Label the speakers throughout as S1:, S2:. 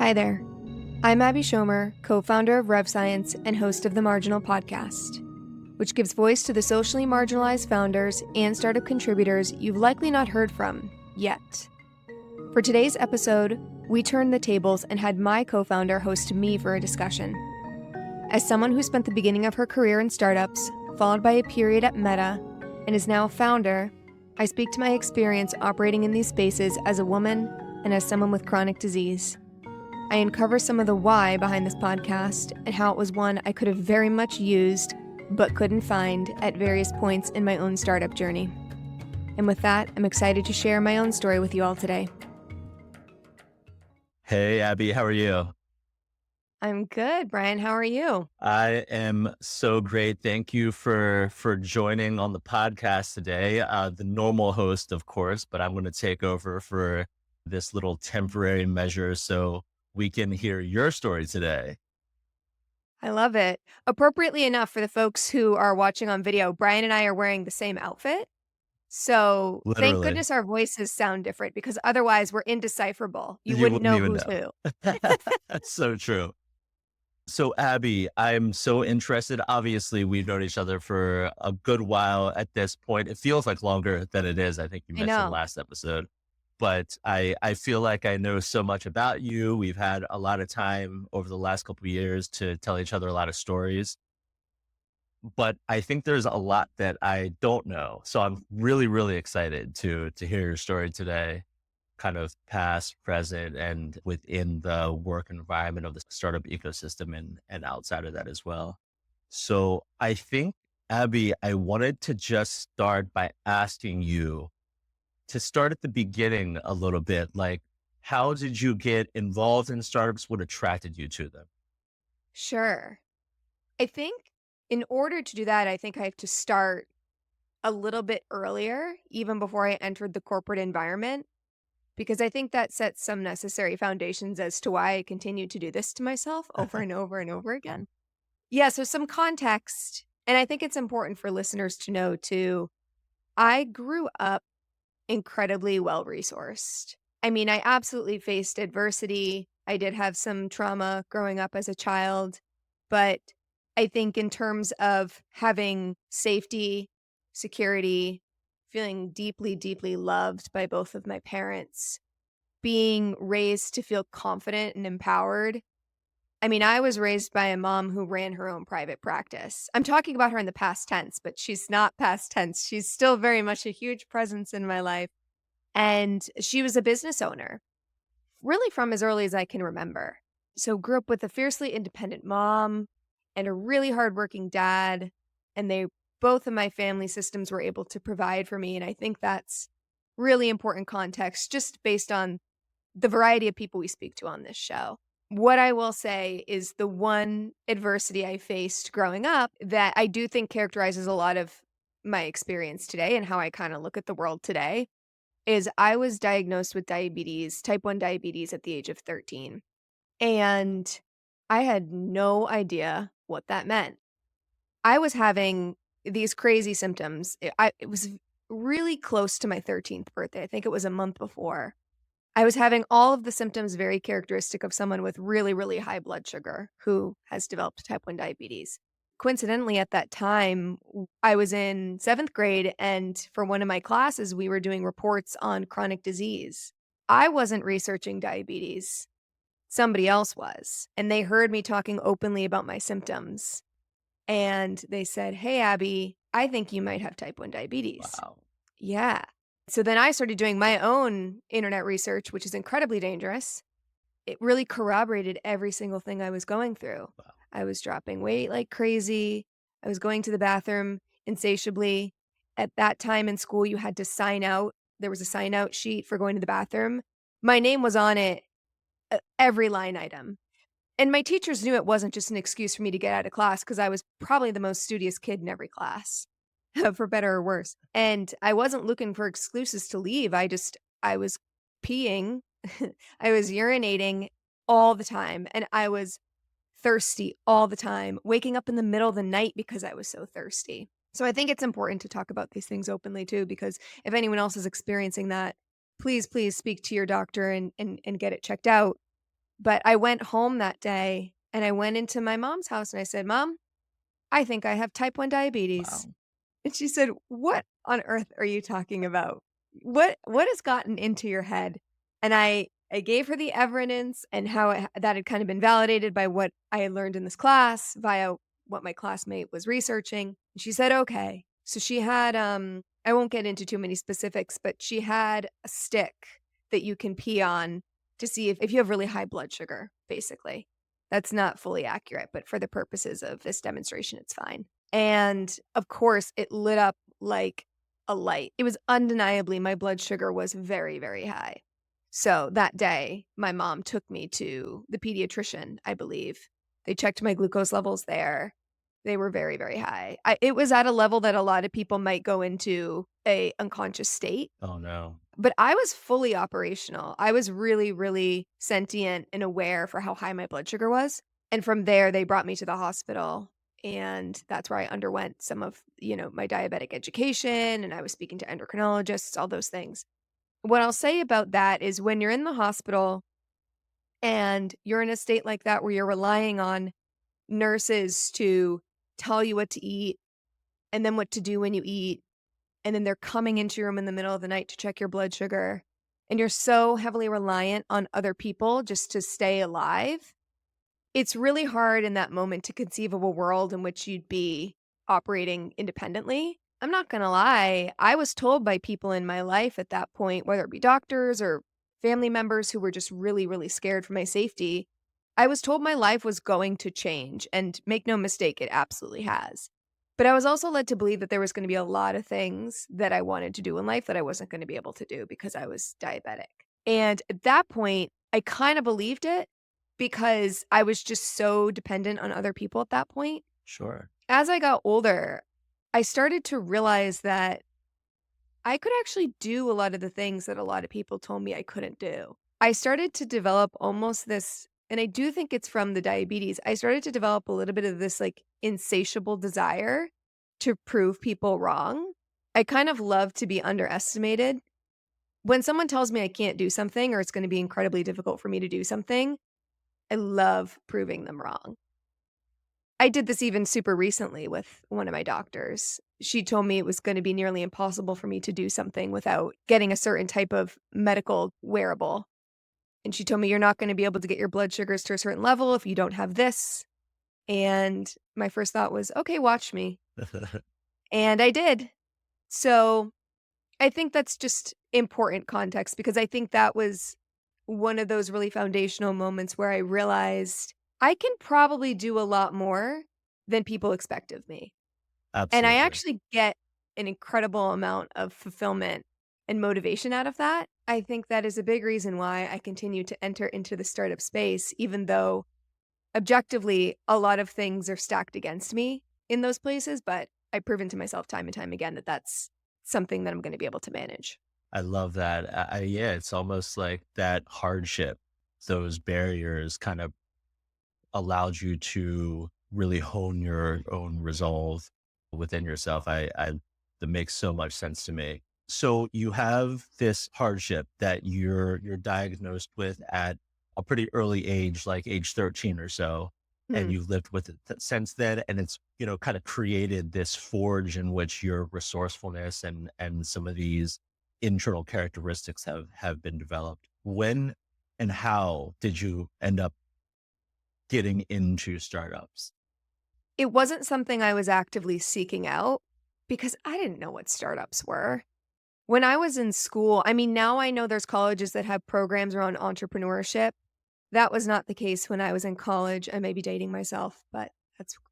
S1: Hi there. I'm Abby Schommer, co-founder of Rev Science and host of the Marginal Podcast, which gives voice to the socially marginalized founders and startup contributors you've likely not heard from yet. For today's episode, we turned the tables and had my co-founder host me for a discussion. As someone who spent the beginning of her career in startups, followed by a period at Meta, and is now a founder, I speak to my experience operating in these spaces as a woman and as someone with chronic disease. I uncover some of the why behind this podcast and how it was one I could have very much used, but couldn't find at various points in my own startup journey. And with that, I'm excited to share my own story with you all today.
S2: Hey, Abby, how are you?
S1: I'm good, Brian. How are you?
S2: I am so great. Thank you for joining on the podcast today. The normal host, of course, but I'm going to take over for this little temporary measure so we can hear your story today.
S1: I love it. Appropriately enough, for the folks who are watching on video, Brian and I are wearing the same outfit. So thank
S2: Literally,
S1: goodness our voices sound different, because otherwise we're indecipherable. You
S2: you
S1: wouldn't
S2: wouldn't
S1: know
S2: even
S1: who's
S2: know.
S1: who.
S2: That's so true. So, Abby, I'm so interested. Obviously, we've known each other for a good while at this point. It feels like longer than it is. I think you
S1: I
S2: mentioned
S1: know.
S2: last episode. But I feel like I know so much about you. We've had a lot of time over the last couple of years to tell each other a lot of stories. But I think there's a lot that I don't know. So I'm really, really excited to hear your story today, kind of past, present, and within the work environment of the startup ecosystem and outside of that as well. So I think, Abby, I wanted to just start by asking you to start at the beginning a little bit. Like, how did you get involved in startups? What attracted you to them?
S1: Sure. I think in order to do that, I think I have to start a little bit earlier, even before I entered the corporate environment, because I think that sets some necessary foundations as to why I continue to do this to myself over and over and over again. Yeah, so some context, and I think it's important for listeners to know too. I grew up incredibly well-resourced. I mean, I absolutely faced adversity. I did have some trauma growing up as a child, but I think in terms of having safety, security, feeling deeply, deeply loved by both of my parents, being raised to feel confident and empowered. I mean, I was raised by a mom who ran her own private practice. I'm talking about her in the past tense, but she's not past tense. She's still very much a huge presence in my life. And she was a business owner, really from as early as I can remember. So grew up with a fiercely independent mom and a really hardworking dad. And both of my family systems were able to provide for me. And I think that's really important context just based on the variety of people we speak to on this show. What I will say is the one adversity I faced growing up that I do think characterizes a lot of my experience today and how I kind of look at the world today is I was diagnosed with diabetes, type 1 diabetes at the age of 13. And I had no idea what that meant. I was having these crazy symptoms. It was really close to my 13th birthday. I think it was a month before. I was having all of the symptoms very characteristic of someone with really, really high blood sugar who has developed type 1 diabetes. Coincidentally, at that time, I was in 7th grade, and for one of my classes, we were doing reports on chronic disease. I wasn't researching diabetes. Somebody else was. And they heard me talking openly about my symptoms. And they said, "Hey, Abby, I think you might have type 1 diabetes."
S2: Wow.
S1: Yeah. So then I started doing my own internet research, which is incredibly dangerous. It really corroborated every single thing I was going through.
S2: Wow.
S1: I was dropping weight like crazy. I was going to the bathroom insatiably. At that time in school, you had to sign out. There was a sign out sheet for going to the bathroom. My name was on it, every line item. And my teachers knew it wasn't just an excuse for me to get out of class because I was probably the most studious kid in every class, for better or worse. And I wasn't looking for excuses to leave. I was peeing, I was urinating all the time, and I was thirsty all the time, waking up in the middle of the night because I was so thirsty. So I think it's important to talk about these things openly too, because if anyone else is experiencing that, please, please speak to your doctor and get it checked out. But I went home that day and I went into my mom's house and I said, "Mom, I think I have type 1 diabetes."
S2: Wow.
S1: And she said, "What on earth are you talking about? What has gotten into your head?" And I gave her the evidence and how that had kind of been validated by what I had learned in this class via what my classmate was researching. And she said, "Okay." So she had I won't get into too many specifics, but she had a stick that you can pee on to see if you have really high blood sugar, basically. That's not fully accurate, but for the purposes of this demonstration, it's fine. And, of course, it lit up like a light. It was undeniably my blood sugar was very, very high. So, that day, my mom took me to the pediatrician, I believe. They checked my glucose levels there. They were very, very high. It was at a level that a lot of people might go into a unconscious state,
S2: Oh, no.
S1: but I was fully operational. I was really, really sentient and aware for how high my blood sugar was, and from there, they brought me to the hospital, and that's where I underwent some of, my diabetic education, and I was speaking to endocrinologists, all those things. What I'll say about that is when you're in the hospital and you're in a state like that where you're relying on nurses to tell you what to eat and then what to do when you eat, and then they're coming into your room in the middle of the night to check your blood sugar, and you're so heavily reliant on other people just to stay alive, it's really hard in that moment to conceive of a world in which you'd be operating independently. I'm not gonna lie, I was told by people in my life at that point, whether it be doctors or family members who were just really, really scared for my safety, I was told my life was going to change, and make no mistake, it absolutely has. But I was also led to believe that there was gonna be a lot of things that I wanted to do in life that I wasn't gonna be able to do because I was diabetic. And at that point, I kinda believed it because I was just so dependent on other people at that point.
S2: Sure.
S1: As I got older, I started to realize that I could actually do a lot of the things that a lot of people told me I couldn't do. I started to develop almost this, and I do think it's from the diabetes. I started to develop a little bit of this like insatiable desire to prove people wrong. I kind of love to be underestimated. When someone tells me I can't do something or it's going to be incredibly difficult for me to do something, I love proving them wrong. I did this even super recently with one of my doctors. She told me it was gonna be nearly impossible for me to do something without getting a certain type of medical wearable, and she told me, "You're not gonna be able to get your blood sugars to a certain level if you don't have this," and my first thought was, "Okay, watch me," and I did. So I think that's just important context because I think that was one of those really foundational moments where I realized I can probably do a lot more than people expect of me. And I
S2: Absolutely.
S1: actually get an incredible amount of fulfillment and motivation out of that. I think that is a big reason why I continue to enter into the startup space, even though objectively a lot of things are stacked against me in those places. But I've proven to myself time and time again that that's something that I'm going to be able to manage.
S2: I love that. Yeah, it's almost like that hardship, those barriers kind of allowed you to really hone your own resolve within yourself. That makes so much sense to me. So you have this hardship that you're diagnosed with at a pretty early age, like age 13 or so, and
S1: Hmm.
S2: you've lived with it since then. And it's, kind of created this forge in which your resourcefulness and some of these internal characteristics have been developed. When and how did you end up getting into startups?
S1: It wasn't something I was actively seeking out because I didn't know what startups were. When I was in school, I mean, now I know there's colleges that have programs around entrepreneurship. That was not the case when I was in college. I may be dating myself, but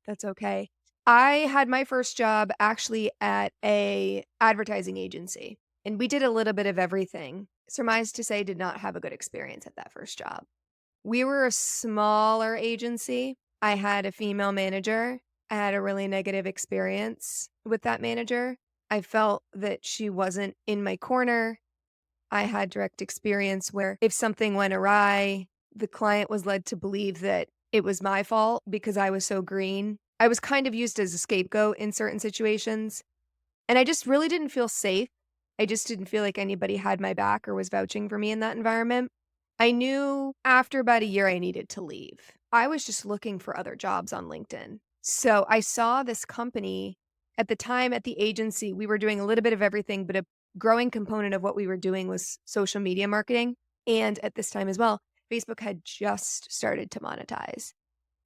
S1: that's okay. I had my first job actually at a advertising agency, and we did a little bit of everything. Surmise to say did not have a good experience at that first job. We were a smaller agency. I had a female manager. I had a really negative experience with that manager. I felt that she wasn't in my corner. I had direct experience where if something went awry, the client was led to believe that it was my fault because I was so green. I was kind of used as a scapegoat in certain situations, and I just really didn't feel safe. I just didn't feel like anybody had my back or was vouching for me in that environment. I knew after about a year I needed to leave. I was just looking for other jobs on LinkedIn. So I saw this company at the time at the agency. We were doing a little bit of everything, but a growing component of what we were doing was social media marketing. And at this time as well, Facebook had just started to monetize.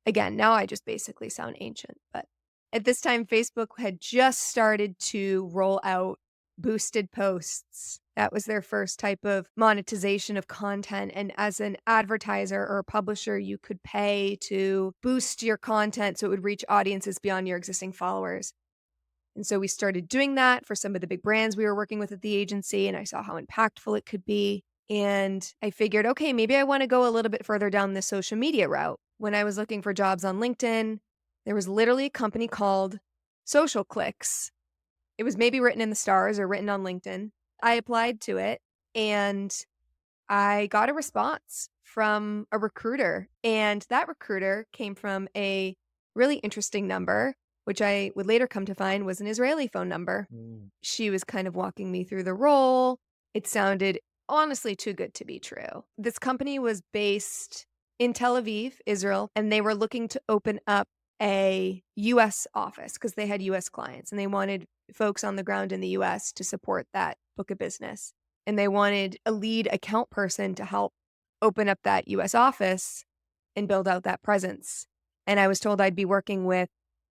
S1: Again, now I just basically sound ancient, but at this time, Facebook had just started to roll out boosted posts. That was their first type of monetization of content. And as an advertiser or a publisher, you could pay to boost your content so it would reach audiences beyond your existing followers. And so we started doing that for some of the big brands we were working with at the agency, and I saw how impactful it could be. And I figured, okay, maybe I want to go a little bit further down the social media route. When I was looking for jobs on LinkedIn, there was literally a company called Social Clicks. It was maybe written in the stars or written on LinkedIn. I applied to it and I got a response from a recruiter, and that recruiter came from a really interesting number, which I would later come to find was an Israeli phone number.
S2: Mm.
S1: She was kind of walking me through the role. It sounded honestly too good to be true. This company was based in Tel Aviv, Israel, and they were looking to open up a US office because they had US clients and they wanted folks on the ground in the US to support that book of business. And they wanted a lead account person to help open up that US office and build out that presence. And I was told I'd be working with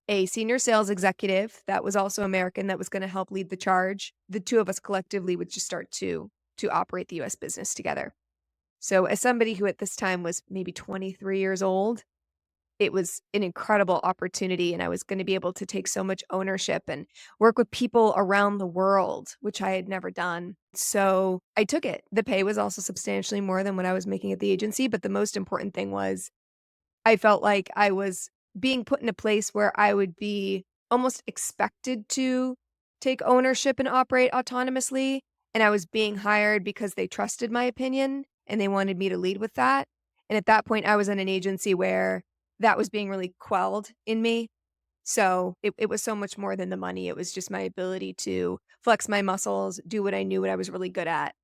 S1: a senior sales executive that was also American that was gonna help lead the charge. The 2 of us collectively would just start to operate the US business together. So as somebody who at this time was maybe 23 years old, it was an incredible opportunity, and I was gonna be able to take so much ownership and work with people around the world, which I had never done. So I took it. The pay was also substantially more than what I was making at the agency, but the most important thing was I felt like I was being put in a place where I would be almost expected to take ownership and operate autonomously, and I was being hired because they trusted my opinion and they wanted me to lead with that. And at that point, I was in an agency where that was being really quelled in me. So it was so much more than the money. It was just my ability to flex my muscles, do what I knew what I was really good at,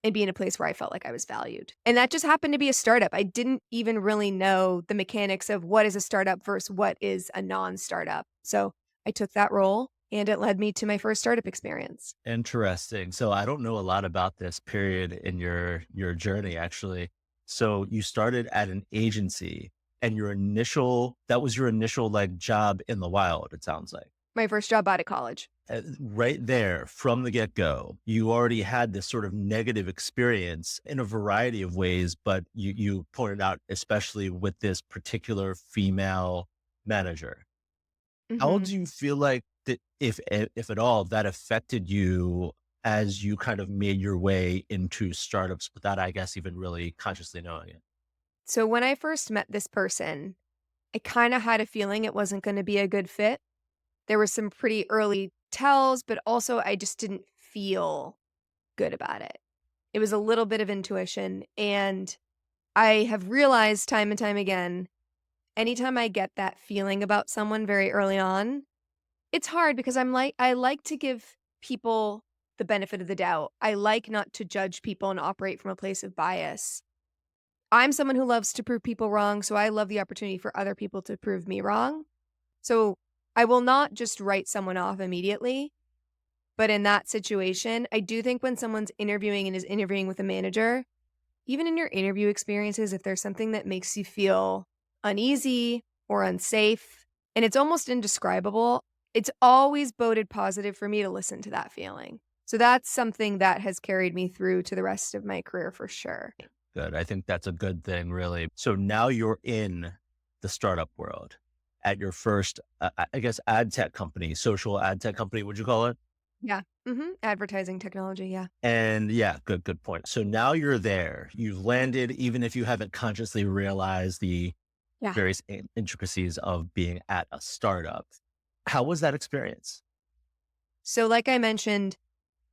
S1: and be in a place where I felt like I was valued. And that just happened to be a startup. I didn't even really know the mechanics of what is a startup versus what is a non-startup. So I took that role and it led me to my first startup experience.
S2: Interesting. So I don't know a lot about this period in your journey actually. So you started at an agency and that was your initial like job in the wild, it sounds like.
S1: My first job out of college.
S2: Right there from the get-go, you already had this sort of negative experience in a variety of ways, but you pointed out especially with this particular female manager. How
S1: Mhm.
S2: do you feel like that if at all, that affected you as you kind of made your way into startups without, I guess, even really consciously knowing it?
S1: So when I first met this person, I kinda had a feeling it wasn't gonna be a good fit. There were some pretty early tells, but also I just didn't feel good about it. It was a little bit of intuition, and I have realized time and time again, anytime I get that feeling about someone very early on, it's hard because I like to give people the benefit of the doubt. I like not to judge people and operate from a place of bias. I'm someone who loves to prove people wrong, so I love the opportunity for other people to prove me wrong. So I will not just write someone off immediately. But in that situation, I do think when someone's interviewing and is interviewing with a manager, even in your interview experiences, if there's something that makes you feel uneasy or unsafe, and it's almost indescribable, it's always boded positive for me to listen to that feeling. So that's something that has carried me through to the rest of my career for sure.
S2: Good. I think that's a good thing, really. So now you're in the startup world at your first, I guess, ad tech company, social ad tech company, would you call it?
S1: Yeah. Advertising technology, yeah.
S2: And yeah, good point. So now you're there. You've landed, even if you haven't consciously realized the
S1: Yeah.
S2: various intricacies of being at a startup. How was that experience?
S1: So like I mentioned,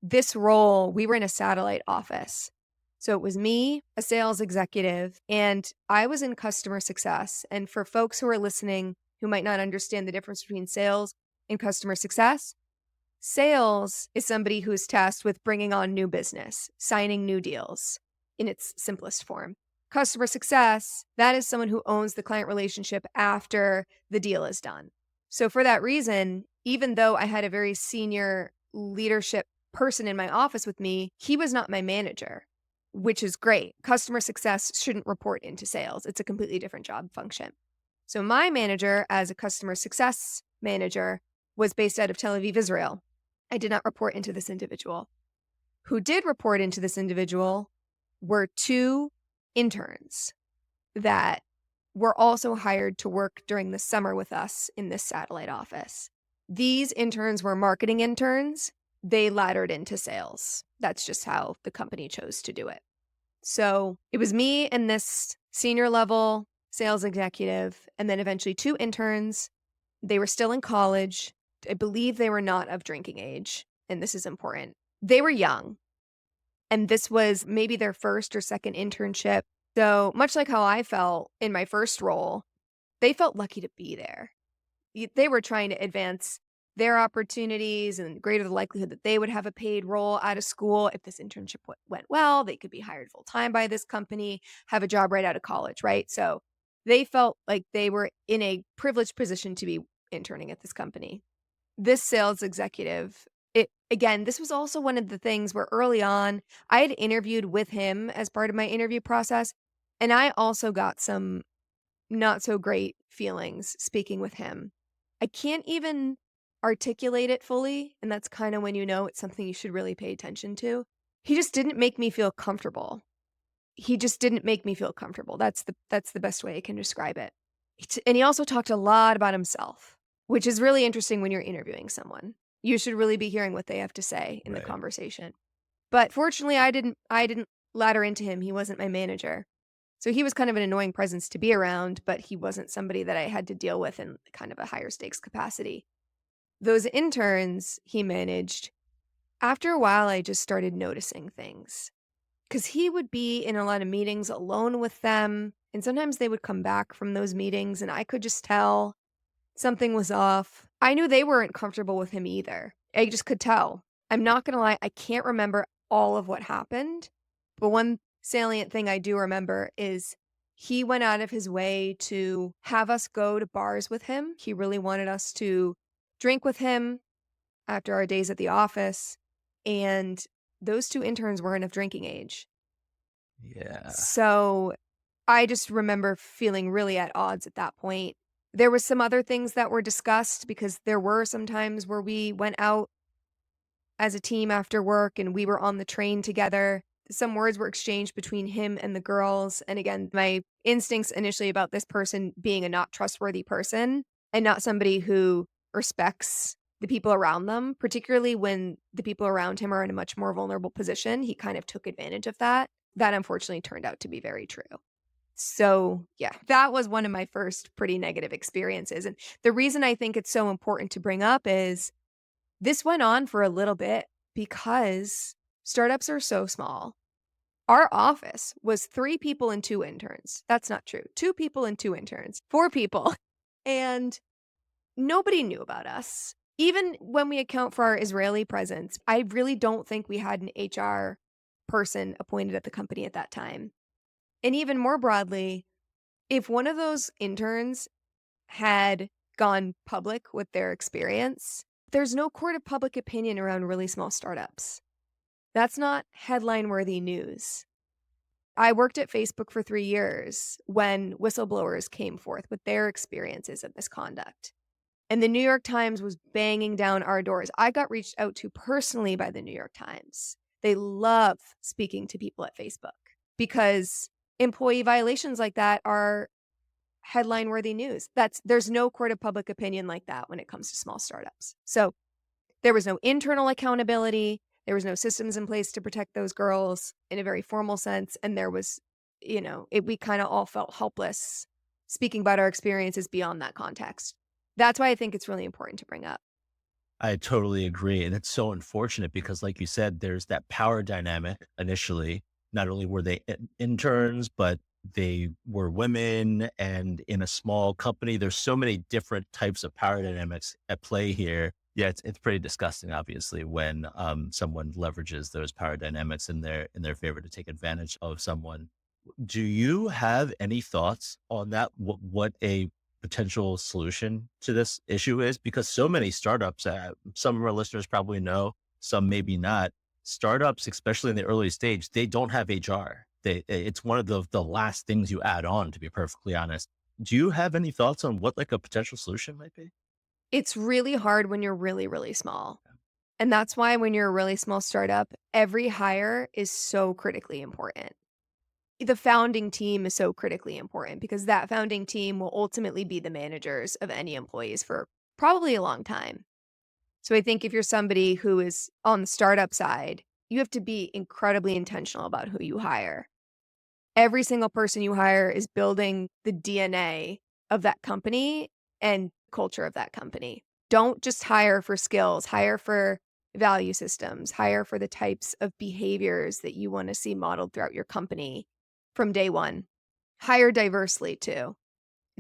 S1: this role, we were in a satellite office. So it was me, a sales executive, and I was in customer success. And for folks who are listening who might not understand the difference between sales and customer success, sales is somebody who's tasked with bringing on new business, signing new deals. in its simplest form. Customer success, that is someone who owns the client relationship after the deal is done. So for that reason, even though I had a very senior leadership person in my office with me, he was not my manager, which is great. Customer success shouldn't report into sales. It's a completely different job function. So my manager as a customer success manager was based out of Tel Aviv, Israel. I did not report into this individual. Who did report into this individual were two interns that were also hired to work during the summer with us in this satellite office. These interns were marketing interns. They laddered into sales. That's just how the company chose to do it. So it was me and this senior level sales executive, and then eventually two interns. They were still in college. I believe they were not of drinking age, and this is important. They were young, and this was maybe their first or second internship. So much like how I felt in my first role, they felt lucky to be there. They were trying to advance their opportunities and greater the likelihood that they would have a paid role out of school. If this internship went well, they could be hired full time by this company, have a job right out of college, right? So they felt like they were in a privileged position to be interning at this company. This sales executive, this was also one of the things where early on, I had interviewed with him as part of my interview process, and I also got some not so great feelings speaking with him. I can't even articulate it fully, and that's kinda when you know it's something you should really pay attention to. He just didn't make me feel comfortable. He just didn't make me feel comfortable. That's the best way I can describe it. And he also talked a lot about himself, which is really interesting when you're interviewing someone. You should really be hearing what they have to say in the
S2: Right.
S1: conversation. But fortunately, I didn't ladder into him. He wasn't my manager. So he was kind of an annoying presence to be around, but he wasn't somebody that I had to deal with in kind of a higher stakes capacity. Those interns he managed, after a while, I just started noticing things because he would be in a lot of meetings alone with them. And sometimes they would come back from those meetings, and I could just tell something was off. I knew they weren't comfortable with him either. I just could tell. I'm not gonna lie, I can't remember all of what happened, but one salient thing I do remember is he went out of his way to have us go to bars with him. He really wanted us to drink with him after our days at the office, and those two interns weren't of drinking age.
S2: Yeah.
S1: So I just remember feeling really at odds at that point. There was some other things that were discussed because there were some times where we went out as a team after work and we were on the train together. Some words were exchanged between him and the girls. And again, my instincts initially about this person being a not trustworthy person and not somebody who respects the people around them, particularly when the people around him are in a much more vulnerable position. He kind of took advantage of that. That unfortunately turned out to be very true. So, yeah, that was one of my first pretty negative experiences. And the reason I think it's so important to bring up is this went on for a little bit because startups are so small. Our office was 3 people and 2 interns. That's not true. 2 people and 2 interns. 4 people. And nobody knew about us. Even when we account for our Israeli presence, I really don't think we had an HR person appointed at the company at that time. And even more broadly, if one of those interns had gone public with their experience, there's no court of public opinion around really small startups. That's not headline-worthy news. I worked at Facebook for 3 years when whistleblowers came forth with their experiences of misconduct, and the New York Times was banging down our doors. I got reached out to personally by the New York Times. They love speaking to people at Facebook because employee violations like that are headline-worthy news. There's no court of public opinion like that when it comes to small startups. So, there was no internal accountability, there was no systems in place to protect those girls in a very formal sense, and there was, we kinda all felt helpless speaking about our experiences beyond that context. That's why I think it's really important to bring up.
S2: I totally agree. And it's so unfortunate because, like you said, there's that power dynamic initially. Not only were they interns, but they were women and in a small company. There's so many different types of power dynamics at play here. Yeah, it's pretty disgusting, obviously, when someone leverages those power dynamics in their favor to take advantage of someone. Do you have any thoughts on that? What a potential solution to this issue is? Because so many startups, some of our listeners probably know, some maybe not. Startups, especially in the early stage, they don't have HR. It's one of the last things you add on, to be perfectly honest. Do you have any thoughts on what like a potential solution might be?
S1: It's really hard when you're really, really small. And that's why when you're a really small startup, every hire is so critically important. The founding team is so critically important because that founding team will ultimately be the managers of any employees for probably a long time. So I think if you're somebody who is on the startup side, you have to be incredibly intentional about who you hire. Every single person you hire is building the DNA of that company and culture of that company. Don't just hire for skills, hire for value systems, hire for the types of behaviors that you want to see modeled throughout your company from day one. Hire diversely too.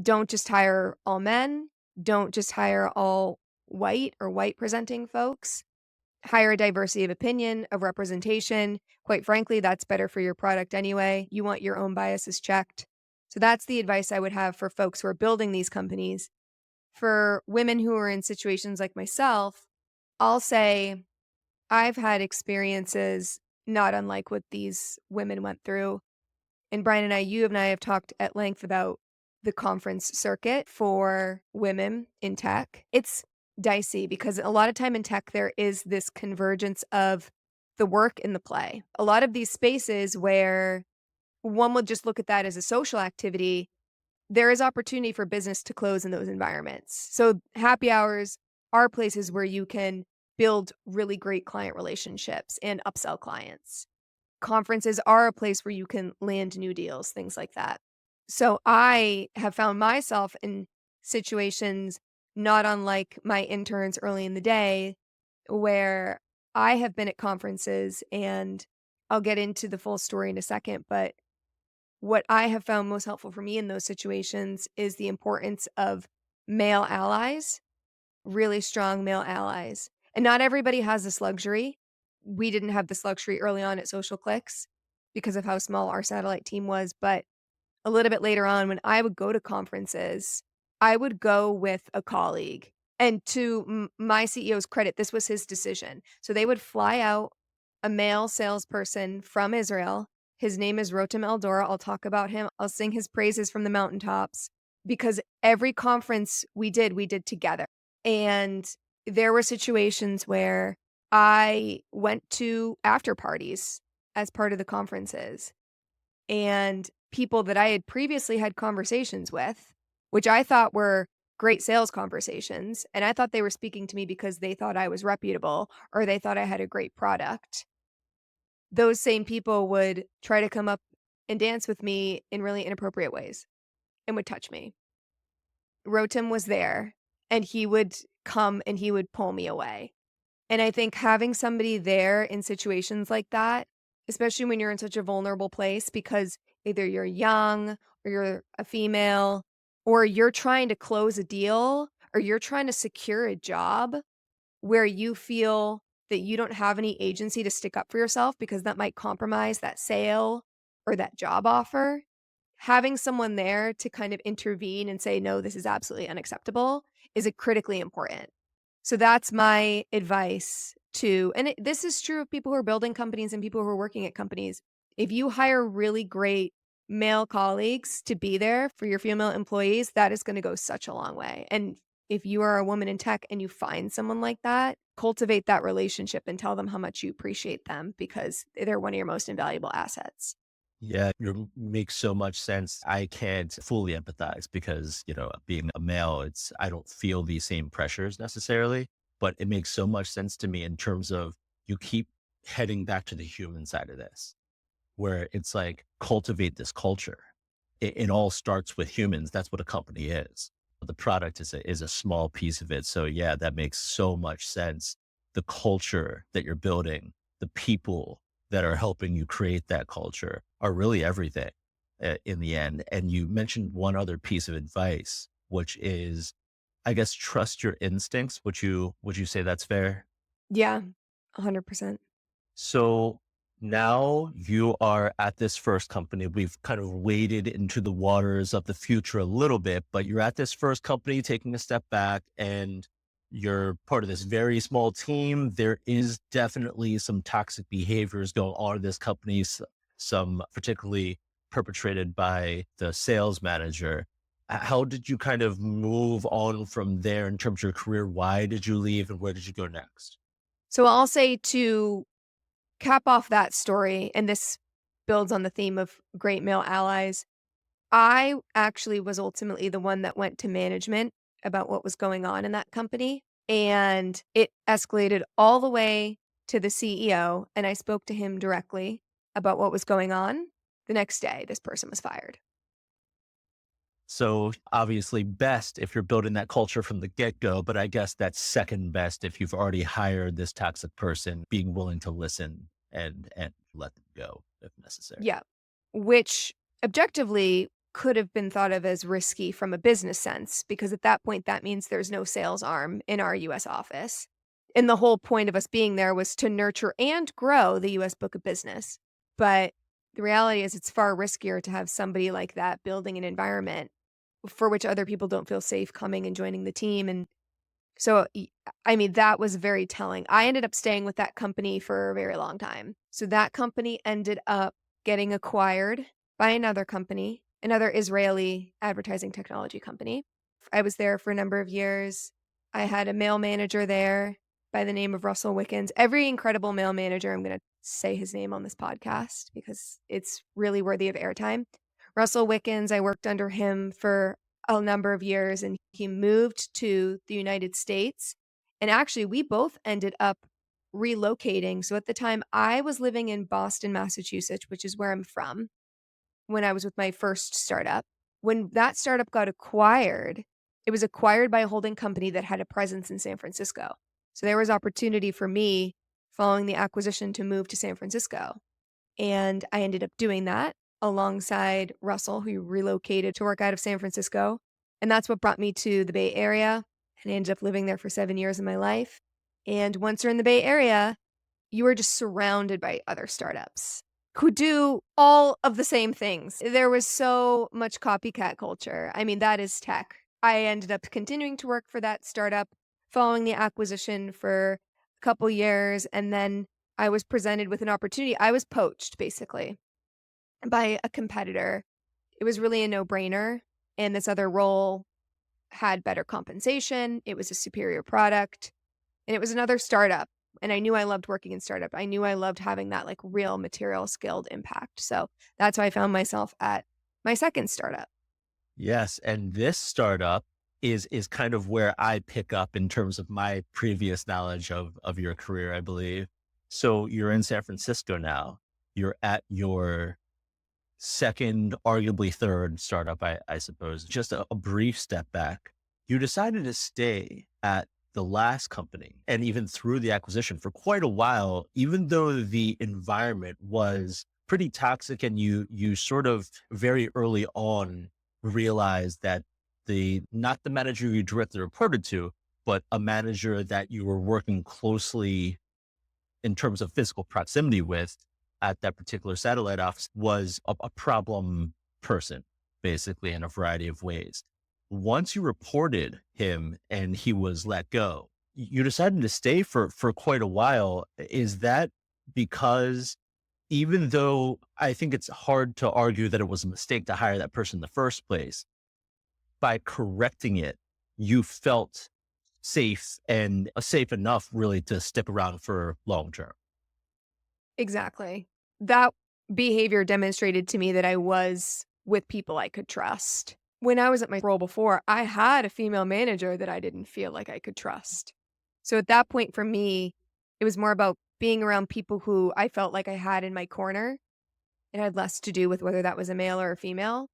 S1: Don't just hire all men, don't just hire all white or white presenting folks. Hire a diversity of opinion, of representation. Quite frankly, that's better for your product anyway. You want your own biases checked. So that's the advice I would have for folks who are building these companies. For women who are in situations like myself, I'll say I've had experiences not unlike what these women went through. And Brian and I, you and I have talked at length about the conference circuit for women in tech. It's dicey because a lot of time in tech, there is this convergence of the work and the play. A lot of these spaces where one would just look at that as a social activity, there is opportunity for business to close in those environments. So happy hours are places where you can build really great client relationships and upsell clients. Conferences are a place where you can land new deals, things like that. So I have found myself in situations not unlike my interns early in the day where I have been at conferences, and I'll get into the full story in a second, but what I have found most helpful for me in those situations is the importance of male allies, really strong male allies. And not everybody has this luxury. We didn't have this luxury early on at Social Clicks because of how small our satellite team was, but a little bit later on when I would go to conferences, I would go with a colleague. And to my CEO's credit, this was his decision. So they would fly out a male salesperson from Israel. His name is Rotem Eldora. I'll talk about him. I'll sing his praises from the mountaintops because every conference we did together. And there were situations where I went to after parties as part of the conferences, and people that I had previously had conversations with, which I thought were great sales conversations, and I thought they were speaking to me because they thought I was reputable or they thought I had a great product. Those same people would try to come up and dance with me in really inappropriate ways and would touch me. Rotem was there, and he would come and he would pull me away. And I think having somebody there in situations like that, especially when you're in such a vulnerable place because either you're young or you're a female or you're trying to close a deal or you're trying to secure a job where you feel that you don't have any agency to stick up for yourself because that might compromise that sale or that job offer, having someone there to kind of intervene and say, "No, this is absolutely unacceptable," is a critically important. So that's my advice to, and this is true of people who are building companies and people who are working at companies. If you hire really great male colleagues to be there for your female employees, that is gonna go such a long way. And if you are a woman in tech and you find someone like that, cultivate that relationship and tell them how much you appreciate them because they're one of your most invaluable assets.
S2: Yeah, you makes so much sense. I can't fully empathize because, you know, being a male, I don't feel these same pressures necessarily, but it makes so much sense to me in terms of you keep heading back to the human side of this, where it's like cultivate this culture. It all starts with humans. That's what a company is. The product is a small piece of it. So yeah, that makes so much sense. The culture that you're building, the people that are helping you create that culture are really everything in the end. And you mentioned one other piece of advice, which is I guess, trust your instincts. Would you say that's fair?
S1: Yeah, 100%.
S2: So now you are at this first company. We've kind of waded into the waters of the future a little bit, but you're at this first company taking a step back and you're part of this very small team. There is definitely some toxic behaviors going on in this company, some particularly perpetrated by the sales manager. How did you kind of move on from there in terms of your career? Why did you leave and where did you go next?
S1: So I'll say to cap off that story, and this builds on the theme of great male allies, I actually was ultimately the one that went to management about what was going on in that company, and it escalated all the way to the CEO, and I spoke to him directly about what was going on. The next day, this person was fired.
S2: So obviously best if you're building that culture from the get-go, but I guess that's second best if you've already hired this toxic person, being willing to listen and let them go if necessary.
S1: Yeah, which objectively could have been thought of as risky from a business sense, because at that point, that means there's no sales arm in our US office. And the whole point of us being there was to nurture and grow the US book of business. But the reality is, it's far riskier to have somebody like that building an environment for which other people don't feel safe coming and joining the team. And so, I mean, that was very telling. I ended up staying with that company for a very long time. So that company ended up getting acquired by another company, another Israeli advertising technology company. I was there for a number of years. I had a male manager there by the name of Russell Wickens. Every incredible male manager, I'm going to say his name on this podcast because it's really worthy of airtime. Russell Wickens, I worked under him for a number of years, and he moved to the United States. And actually, we both ended up relocating. So at the time, I was living in Boston, Massachusetts, which is where I'm from, when I was with my first startup. When that startup got acquired, it was acquired by a holding company that had a presence in San Francisco. So there was opportunity for me following the acquisition to move to San Francisco. And I ended up doing that alongside Russell, who relocated to work out of San Francisco. And that's what brought me to the Bay Area. And I ended up living there for 7 years of my life. And once you're in the Bay Area, you are just surrounded by other startups who do all of the same things. There was so much copycat culture. I mean, that is tech. I ended up continuing to work for that startup following the acquisition for a couple years. And then I was presented with an opportunity. I was poached basically by a competitor. It was really a no brainer. And this other role had better compensation. It was a superior product. And it was another startup, and I knew I loved working in startup. I knew I loved having that, like, real material skilled impact, so that's how I found myself at my second startup.
S2: Yes, and this startup is kind of where I pick up in terms of my previous knowledge of your career, I believe. So you're in San Francisco now. You're at your second, arguably third startup, I suppose. Just a brief step back. You decided to stay at the last company and even through the acquisition for quite a while, even though the environment was pretty toxic and you sort of very early on realized that the not the manager you directly reported to, but a manager that you were working closely in terms of physical proximity with at that particular satellite office was a problem person, basically, in a variety of ways. Once you reported him and he was let go, you decided to stay for quite a while. Is that because even though I think it's hard to argue that it was a mistake to hire that person in the first place, by correcting it, you felt safe and safe enough really to stick around for long term?
S1: Exactly. That behavior demonstrated to me that I was with people I could trust. When I was at my role before, I had a female manager that I didn't feel like I could trust. So at that point for me, it was more about being around people who I felt like I had in my corner. It had less to do with whether that was a male or a female.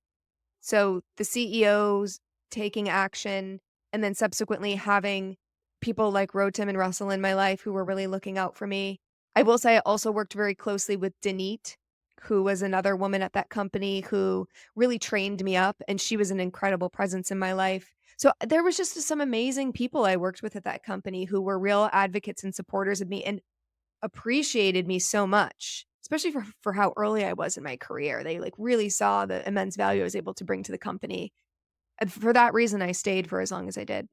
S1: So the CEOs taking action and then subsequently having people like Rotem and Russell in my life who were really looking out for me. I will say I also worked very closely with Denise, who was another woman at that company who really trained me up, and she was an incredible presence in my life. So there was just some amazing people I worked with at that company who were real advocates and supporters of me and appreciated me so much, especially for how early I was in my career. They, like, really saw the immense value I was able to bring to the company, and for that reason, I stayed for as long as I did.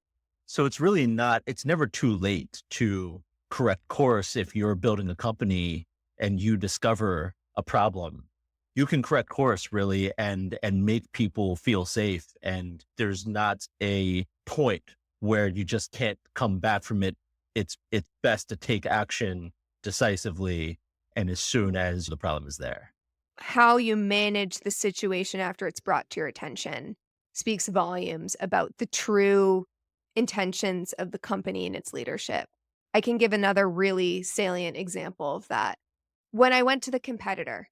S2: So it's really not, it's never too late to correct course if you're building a company and you discover a problem. You can correct course really and make people feel safe. And there's not a point where you just can't come back from it. It's best to take action decisively and as soon as the problem is there.
S1: How you manage the situation after it's brought to your attention speaks volumes about the true intentions of the company and its leadership. I can give another really salient example of that. When I went to the competitor,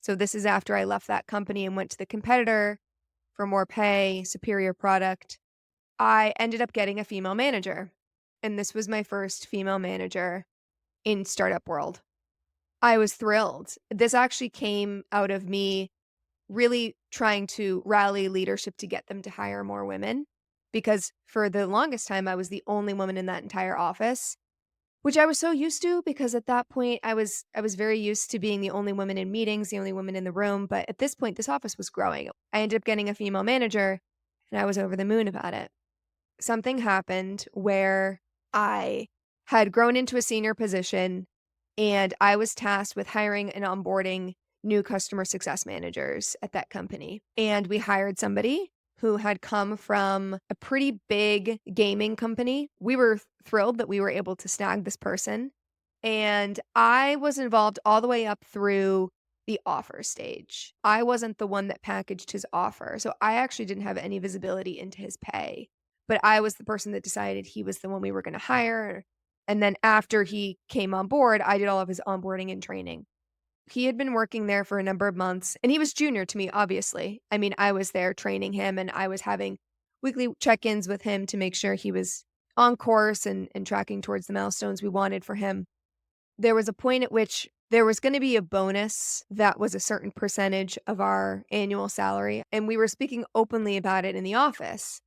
S1: so this is after I left that company and went to the competitor for more pay, superior product, I ended up getting a female manager, and this was my first female manager in startup world. I was thrilled. This actually came out of me really trying to rally leadership to get them to hire more women, because for the longest time, I was the only woman in that entire office, which I was so used to because at that point, I was very used to being the only woman in meetings, the only woman in the room, but at this point, this office was growing. I ended up getting a female manager, and I was over the moon about it. Something happened where I had grown into a senior position, and I was tasked with hiring and onboarding new customer success managers at that company. And we hired somebody who had come from a pretty big gaming company. We were thrilled that we were able to snag this person. And I was involved all the way up through the offer stage. I wasn't the one that packaged his offer. So I actually didn't have any visibility into his pay, but I was the person that decided he was the one we were gonna hire, and then after he came on board, I did all of his onboarding and training. He had been working there for a number of months, and he was junior to me, obviously. I mean, I was there training him, and I was having weekly check-ins with him to make sure he was on course and tracking towards the milestones we wanted for him. There was a point at which there was gonna be a bonus that was a certain percentage of our annual salary, and we were speaking openly about it in the office.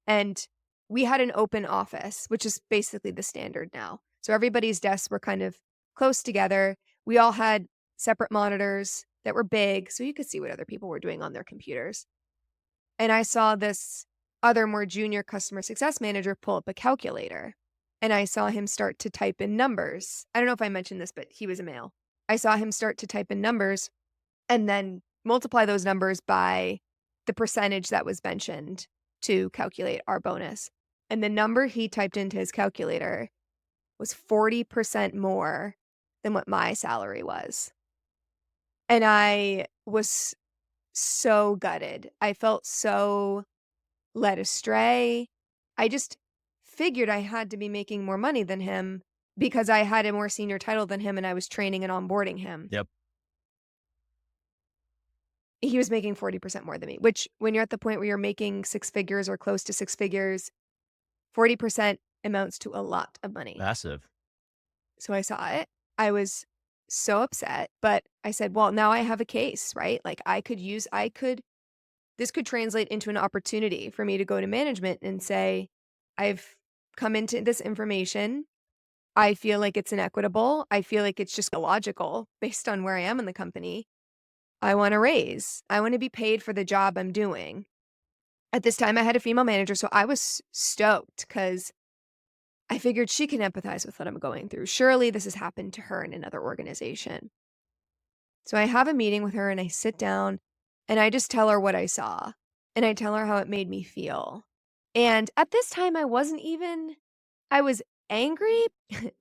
S1: And we had an open office, which is basically the standard now. So everybody's desks were kind of close together. We all had separate monitors that were big, so you could see what other people were doing on their computers. And I saw this other more junior customer success manager pull up a calculator, and I saw him start to type in numbers. I don't know if I mentioned this, but he was a male. I saw him start to type in numbers and then multiply those numbers by the percentage that was mentioned to calculate our bonus. And the number he typed into his calculator was 40% more than what my salary was. And I was so gutted. I felt so led astray. I just figured I had to be making more money than him because I had a more senior title than him and I was training and onboarding him.
S2: Yep.
S1: He was making 40% more than me, which when you're at the point where you're making 6 figures or close to 6 figures, 40% amounts to a lot of money.
S2: Massive.
S1: So I saw it. I was so upset, but I said, "Well, now I have a case, right? Like I could this could translate into an opportunity for me to go to management and say, I've come into this information. I feel like it's inequitable. I feel like it's just illogical based on where I am in the company. I want a raise. I want to be paid for the job I'm doing." At this time, I had a female manager, so I was stoked because I figured she can empathize with what I'm going through. Surely this has happened to her in another organization. So I have a meeting with her and I sit down and I just tell her what I saw and I tell her how it made me feel. And at this time, I was angry.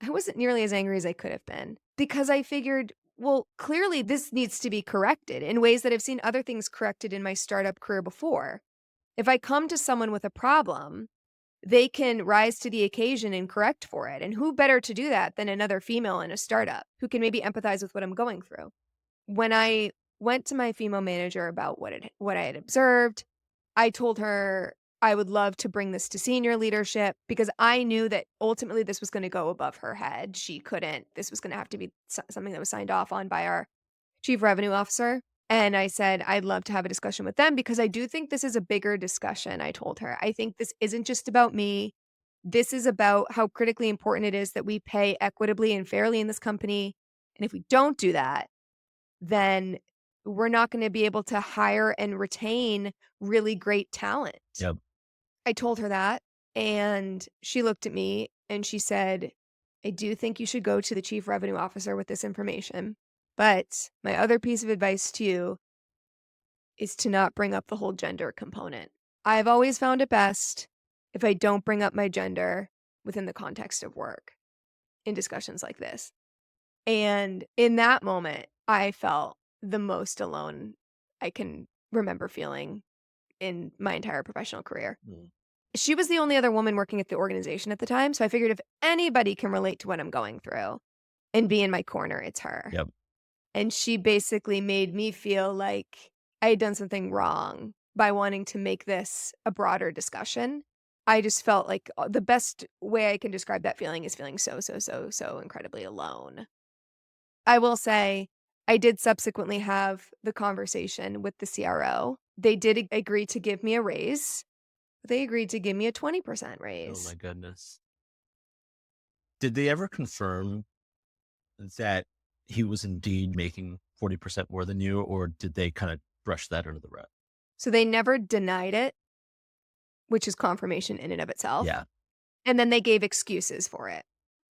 S1: I wasn't nearly as angry as I could have been because I figured, well, clearly this needs to be corrected in ways that I've seen other things corrected in my startup career before. If I come to someone with a problem, they can rise to the occasion and correct for it. And who better to do that than another female in a startup who can maybe empathize with what I'm going through? When I went to my female manager about what I had observed, I told her I would love to bring this to senior leadership because I knew that ultimately this was gonna go above her head. She couldn't This was gonna have to be something that was signed off on by our chief revenue officer, And I said, "I'd love to have a discussion with them because I do think this is a bigger discussion," I told her. "I think this isn't just about me. This is about how critically important it is that we pay equitably and fairly in this company, and if we don't do that, then we're not gonna be able to hire and retain really great talent."
S2: Yep.
S1: I told her that, and she looked at me and she said, "I do think you should go to the chief revenue officer with this information, but my other piece of advice to you is to not bring up the whole gender component. I've always found it best if I don't bring up my gender within the context of work in discussions like this." And in that moment, I felt the most alone I can remember feeling in my entire professional career.
S2: Mm.
S1: She was the only other woman working at the organization at the time, so I figured if anybody can relate to what I'm going through and be in my corner, it's her.
S2: Yep.
S1: And she basically made me feel like I had done something wrong by wanting to make this a broader discussion. I just felt like, the best way I can describe that feeling is feeling so, so, so, so incredibly alone. I will say, I did subsequently have the conversation with the CRO. They did agree to give me a raise. They agreed to give me a 20%
S2: Oh my
S1: raise.
S2: goodness. Did they ever confirm that he was indeed making 40% more than you, or did they kind of brush that under the rug?
S1: So they never denied it, which is confirmation in and of itself.
S2: Yeah.
S1: And then they gave excuses for it.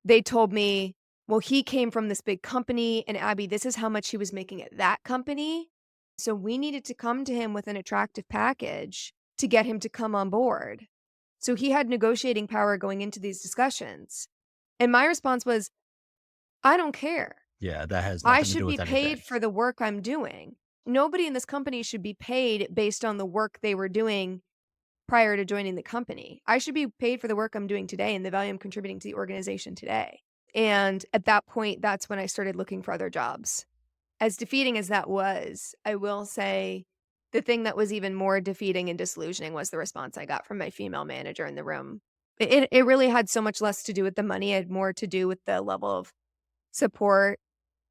S1: They told me, "Well, he came from this big company, and Abby, this is how much he was making at that company. So we needed to come to him with an attractive package to get him to come on board." So he had negotiating power going into these discussions. And my response was, "I don't care.
S2: Yeah, that has
S1: I
S2: nothing to
S1: should
S2: do
S1: be
S2: with
S1: paid
S2: anything.
S1: for the work I'm doing. Nobody in this company should be paid based on the work they were doing prior to joining the company. I should be paid for the work I'm doing today and the value I'm contributing to the organization today." And at that point, that's when I started looking for other jobs. As defeating as that was, I will say the thing that was even more defeating and disillusioning was the response I got from my female manager in the room. It really had so much less to do with the money, it had more to do with the level of support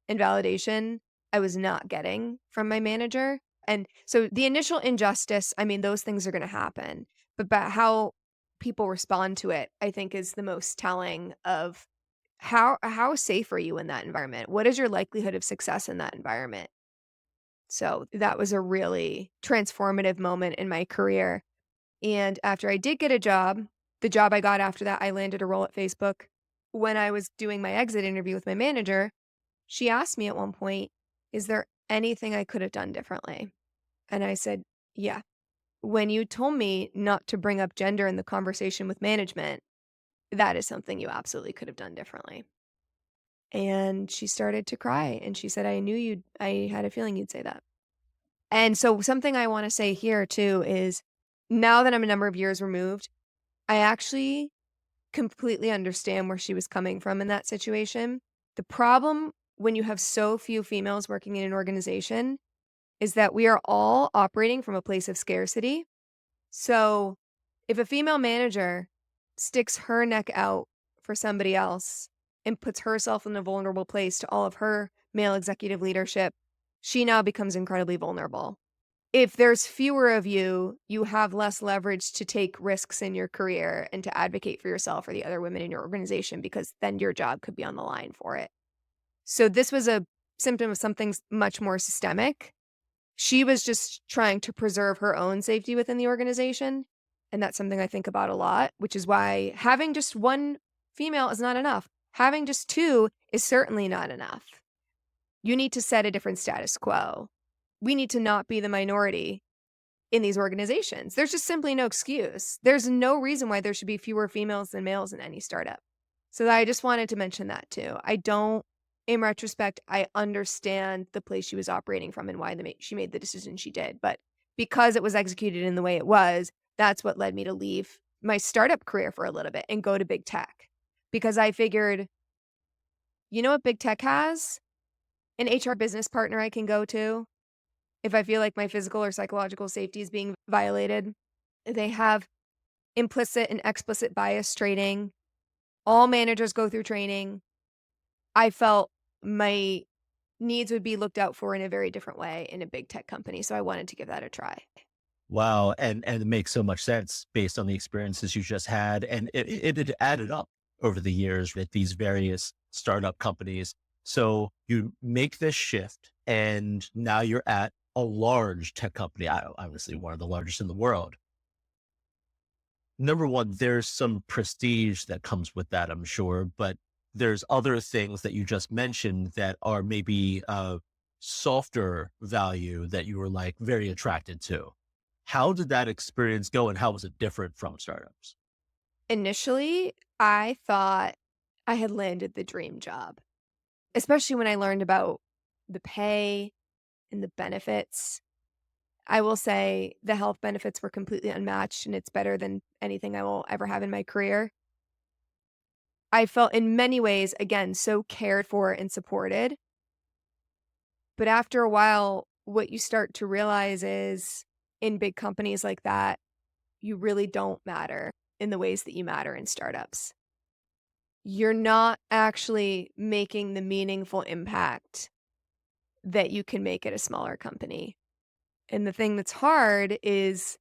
S1: and validation I was not getting from my manager. And so the initial injustice, I mean, those things are gonna happen, but how people respond to it, I think, is the most telling of how safe are you in that environment? What is your likelihood of success in that environment? So that was a really transformative moment in my career. And after I did get a job, the job I got after that, I landed a role at Facebook. When I was doing my exit interview with my manager, she asked me at one point, "Is there anything I could have done differently?" And I said, "Yeah. When you told me not to bring up gender in the conversation with management, that is something you absolutely could have done differently." And she started to cry and she said, I had a feeling you'd say that." And so something I want to say here too is now that I'm a number of years removed, I actually completely understand where she was coming from in that situation. The problem when you have so few females working in an organization is that we are all operating from a place of scarcity. So if a female manager sticks her neck out for somebody else and puts herself in a vulnerable place to all of her male executive leadership, she now becomes incredibly vulnerable. If there's fewer of you, you have less leverage to take risks in your career and to advocate for yourself or the other women in your organization because then your job could be on the line for it. So this was a symptom of something much more systemic. She was just trying to preserve her own safety within the organization, and that's something I think about a lot, which is why having just one female is not enough. Having just two is certainly not enough. You need to set a different status quo. We need to not be the minority in these organizations. There's just simply no excuse. There's no reason why there should be fewer females than males in any startup. So I just wanted to mention that too. I don't in retrospect, I understand the place she was operating from and why she made the decision she did, but because it was executed in the way it was, that's what led me to leave my startup career for a little bit and go to big tech. Because I figured, you know what big tech has? An HR business partner I can go to if I feel like my physical or psychological safety is being violated. They have implicit and explicit bias training. All managers go through training. I felt my needs would be looked out for in a very different way in a big tech company, so I wanted to give that a try.
S2: Wow, and it makes so much sense based on the experiences you just had, and it had added up over the years with these various startup companies. So you make this shift, and now you're at a large tech company, obviously one of the largest in the world. Number one, there's some prestige that comes with that, I'm sure, but there's other things that you just mentioned that are maybe softer value that you were like very attracted to. How did that experience go and how was it different from startups?
S1: Initially, I thought I had landed the dream job, especially when I learned about the pay and the benefits. I will say the health benefits were completely unmatched, and it's better than anything I will ever have in my career. I felt in many ways, again, so cared for and supported. But after a while, what you start to realize is in big companies like that, you really don't matter in the ways that you matter in startups. You're not actually making the meaningful impact that you can make at a smaller company. And the thing that's hard is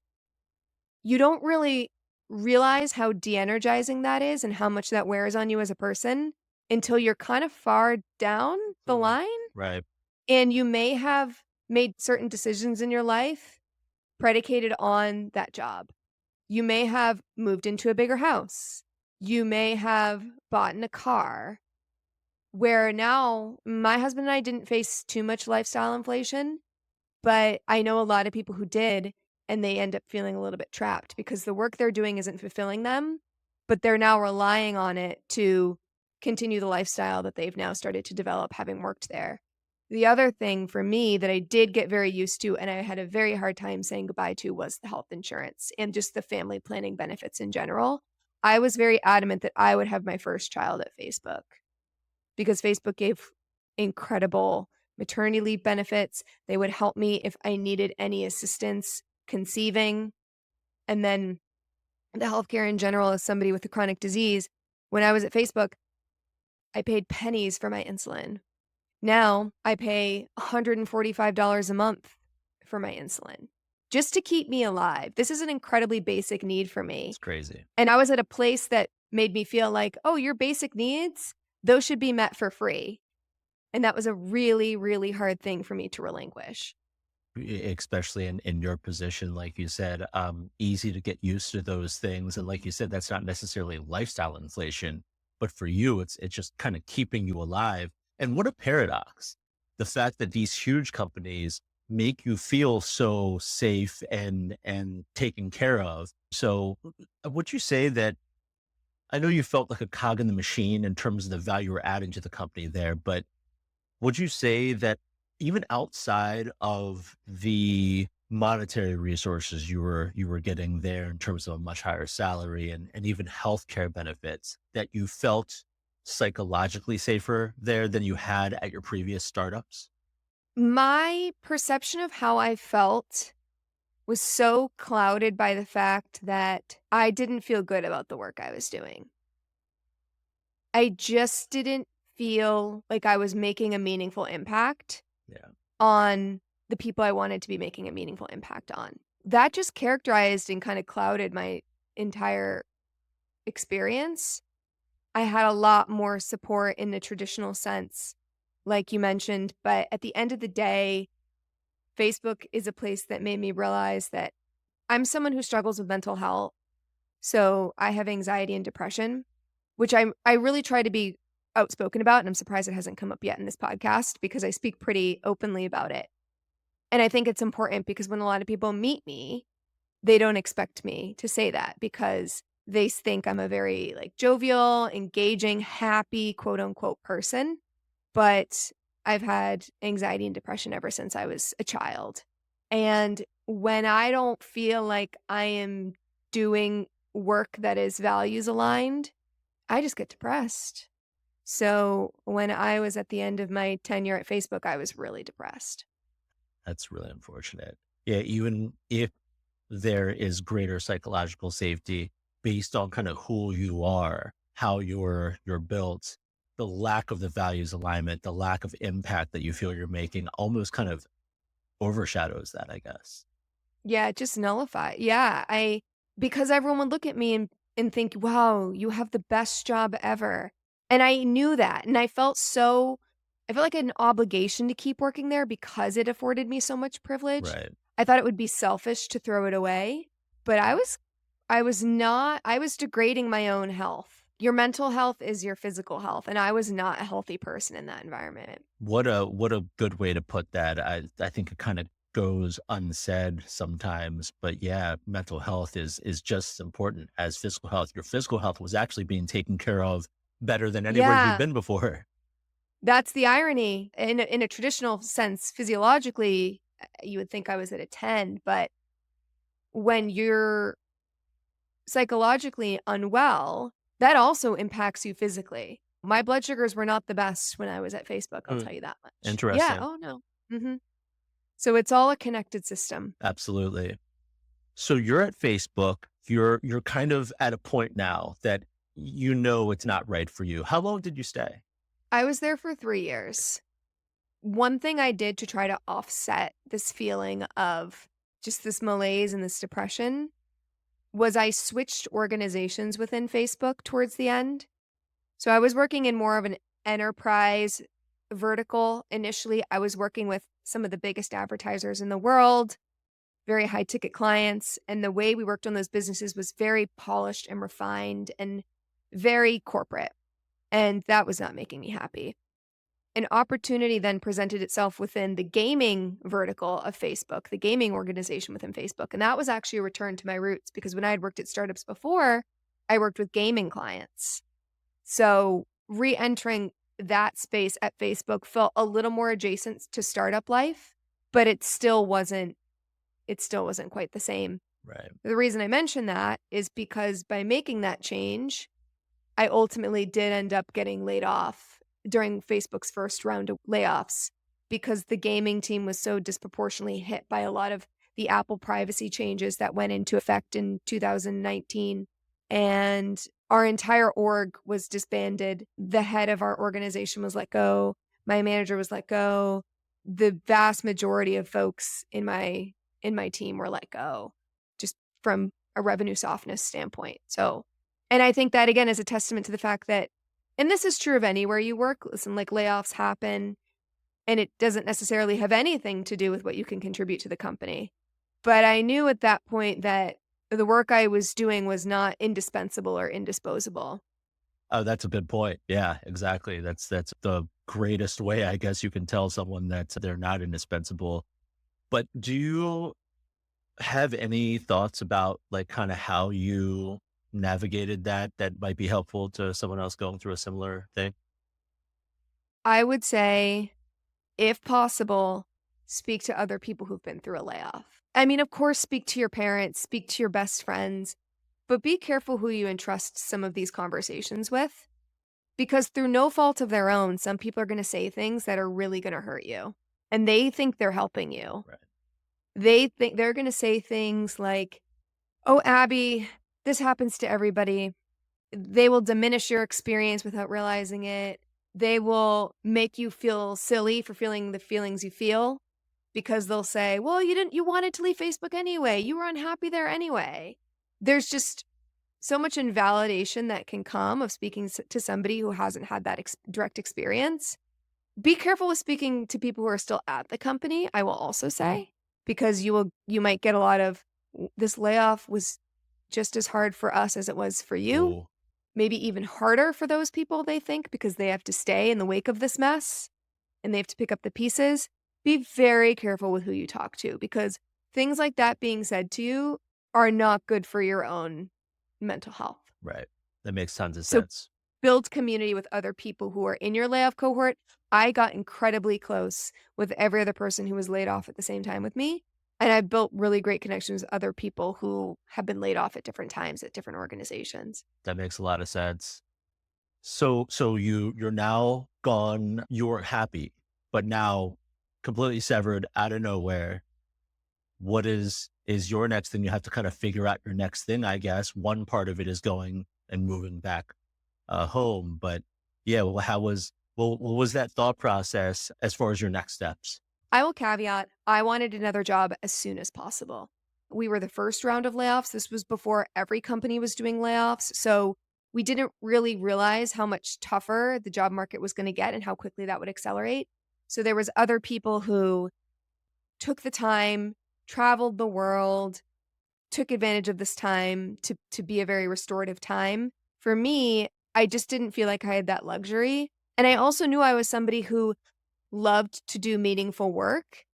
S1: you don't really realize how de-energizing that is and how much that wears on you as a person until you're kind of far down the
S2: Mm.
S1: line,
S2: Right.
S1: and you may have made certain decisions in your life predicated on that job. You may have moved into a bigger house. You may have bought in a car where now my husband and I didn't face too much lifestyle inflation, but I know a lot of people who did, and they end up feeling a little bit trapped because the work they're doing isn't fulfilling them, but they're now relying on it to continue the lifestyle that they've now started to develop having worked there. The other thing for me that I did get very used to and I had a very hard time saying goodbye to was the health insurance and just the family planning benefits in general. I was very adamant that I would have my first child at Facebook because Facebook gave incredible maternity leave benefits. They would help me if I needed any assistance conceiving. And then the healthcare in general as somebody with a chronic disease, when I was at Facebook, I paid pennies for my insulin. Now I pay $145 a month for my insulin just to keep me alive. This is an incredibly basic need for me.
S2: It's crazy.
S1: And I was at a place that made me feel like, oh, your basic needs, those should be met for free. And that was a really, really hard thing for me to relinquish.
S2: Especially in your position, like you said, easy to get used to those things. And like you said, that's not necessarily lifestyle inflation, but for you, it's just kind of keeping you alive. And what a paradox. The fact that these huge companies make you feel so safe and taken care of. So would you say that I know you felt like a cog in the machine in terms of the value you're adding to the company there, but would you say that even outside of the monetary resources you were getting there in terms of a much higher salary and even healthcare benefits, that you felt psychologically safer there than you had at your previous startups?
S1: My perception of how I felt was so clouded by the fact that I didn't feel good about the work I was doing. I just didn't feel like I was making a meaningful impact
S2: Yeah,
S1: on the people I wanted to be making a meaningful impact on. That just characterized and kind of clouded my entire experience. I had a lot more support in the traditional sense, like you mentioned, but at the end of the day, Facebook is a place that made me realize that I'm someone who struggles with mental health. So I have anxiety and depression, which I really try to be outspoken about, and I'm surprised it hasn't come up yet in this podcast because I speak pretty openly about it. And I think it's important because when a lot of people meet me, they don't expect me to say that because they think I'm a very like jovial, engaging, happy, quote unquote person. But I've had anxiety and depression ever since I was a child. And when I don't feel like I am doing work that is values aligned, I just get depressed. So when I was at the end of my tenure at Facebook, I was really depressed.
S2: that's really unfortunate. Yeah, even if there is greater psychological safety based on kind of who you are, how you're built. the lack of the values alignment, the lack of impact that you feel you're making almost kind of overshadows that, I guess.
S1: Yeah, just nullify. Yeah, I because everyone would look at me and think, "Wow, you have the best job ever." And I knew that, and I felt like I had an obligation to keep working there because it afforded me so much privilege.
S2: Right.
S1: I thought it would be selfish to throw it away, but I was not I was degrading my own health. Your mental health is your physical health, and I was not a healthy person in that environment.
S2: What a good way to put that. I think it kind of goes unsaid sometimes, but yeah, mental health is just as important as physical health. Your physical health was actually being taken care of better than anywhere you'd
S1: Yeah.
S2: been before.
S1: That's the irony. In a traditional sense, physiologically, you would think I was at a 10, but when you're psychologically unwell, that also impacts you physically. My blood sugars were not the best when I was at Facebook, I'll
S2: Mm,
S1: tell you that much. Yeah,
S2: interesting.
S1: oh, no. Mhm. So it's all a connected system.
S2: Absolutely. So you're at Facebook. You're kind of at a point now that you know it's not right for you. How long did you stay?
S1: I was there for 3 years. One thing I did to try to offset this feeling of just this malaise and this depression was I switched organizations within Facebook towards the end. So I was working in more of an enterprise vertical initially. I was working with some of the biggest advertisers in the world, very high ticket clients, and the way we worked on those businesses was very polished and refined and very corporate, and that was not making me happy. An opportunity then presented itself within the gaming vertical of Facebook, the gaming organization within Facebook, and that was actually a return to my roots because when I had worked at startups before, I worked with gaming clients. So, re-entering that space at Facebook felt a little more adjacent to startup life, but it still wasn't quite the same.
S2: Right.
S1: The reason I mention that is because by making that change, I ultimately did end up getting laid off during Facebook's first round of layoffs because the gaming team was so disproportionately hit by a lot of the Apple privacy changes that went into effect in 2019. And our entire org was disbanded. The head of our organization was let go. My manager was let go. The vast majority of folks in my team were let go just from a revenue softness standpoint. So and I think that again is a testament to the fact that and this is true of anywhere you work, listen, like layoffs happen and it doesn't necessarily have anything to do with what you can contribute to the company. But I knew at that point that the work I was doing was not indispensable or indisposable.
S2: Oh, that's a good point. Yeah, exactly. That's the greatest way I guess you can tell someone that they're not indispensable. But do you have any thoughts about like kind of how you navigated that that might be helpful to someone else going through a similar thing?
S1: I would say, if possible, speak to other people who've been through a layoff. I mean, of course, speak to your parents, speak to your best friends, but be careful who you entrust some of these conversations with because through no fault of their own, some people are going to say things that are really going to hurt you and they think they're helping you.
S2: Right.
S1: They think they're going to say things like, "Oh, Abby, this happens to everybody." They will diminish your experience without realizing it. They will make you feel silly for feeling the feelings you feel because they'll say, "Well, you wanted to leave Facebook anyway. You were unhappy there anyway." There's just so much invalidation that can come of speaking to somebody who hasn't had that direct experience. Be careful with speaking to people who are still at the company, I will also say, because you might get a lot of this layoff was just as hard for us as it was for you.
S2: Oh,
S1: Maybe even harder for those people, they think, because they have to stay in the wake of this mess and they have to pick up the pieces. Be very careful with who you talk to because things like that being said to you are not good for your own mental health.
S2: right. That makes tons of
S1: So
S2: sense.
S1: build community with other people who are in your layoff cohort. I got incredibly close with every other person who was laid off at the same time with me. And I built really great connections with other people who have been laid off at different times at different organizations.
S2: That makes a lot of sense. So you're now gone, you're happy, but now completely severed out of nowhere. What is your next thing? You have to kind of figure out your next thing, I guess. One part of it is going and moving back home, but Yeah, well, what was that thought process as far as your next steps?
S1: I will caveat, I wanted another job as soon as possible. We were the first round of layoffs. This was before every company was doing layoffs. So we didn't really realize how much tougher the job market was going to get and how quickly that would accelerate. So there was other people who took the time, traveled the world, took advantage of this time to be a very restorative time. For me, I just didn't feel like I had that luxury. And I also knew I was somebody who loved to do meaningful work.